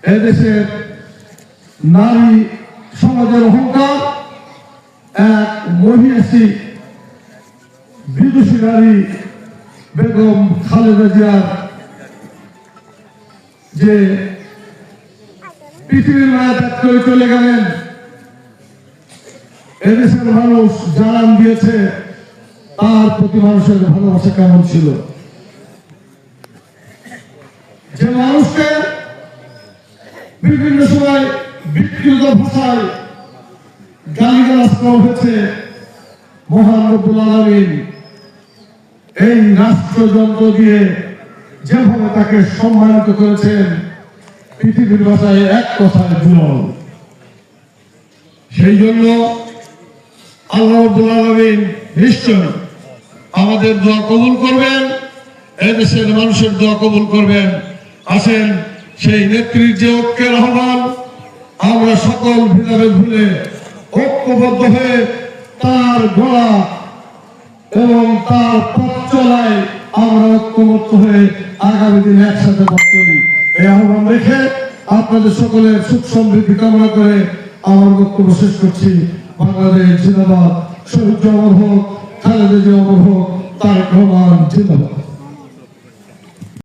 এদেশের নারী সমাজের অহংকার, এক মহিষী বিদুষী নারী বেগম খালেদা জিয়ার যে পৃথিবীর মায়া ত্যাগ করে চলে গেলেন, এদেশের মানুষ জানান দিয়েছে তার প্রতি মানুষের ভালোবাসা কেমন ছিল। যে মানুষকে বিভিন্ন সময় বিকৃত ভাষায় গালিগালাজ করা হয়েছে, মহান রব্বুল আলামিন এই রাষ্ট্রযন্ত্র দিয়ে যেভাবে তাকে সম্মানিত করেছেন, পৃথিবীর ভাষায় এক কথায় দুর্বল। সেই জন্য আল্লাহ রাব্বুল আলামিন নিশ্চয় আমাদের দোয়া কবুল করবেন, এদেশের মানুষের দোয়া কবুল করবেন। আসেন সেই নেত্রীর যে ঐক্যের আহ্বান, আমরা সকল ভেদাভেদ ভুলে ঐক্যবদ্ধ হয়ে তার গলা এবং তার পথ চলায় আমরা ঐক্যবদ্ধ হয়ে আগামী দিনে একসাথে পথ চলি। এই আহ্বান রেখে আপনাদের সকলের সুখ সমৃদ্ধি কামনা করে আমার বক্তব্য শেষ করছি। বাংলাদেশ জিন্দাবাদ, শহীদ অমর হোক, খালেদা জিয়া অমর হোক, তারেক রহমান জিন্দাবাদ।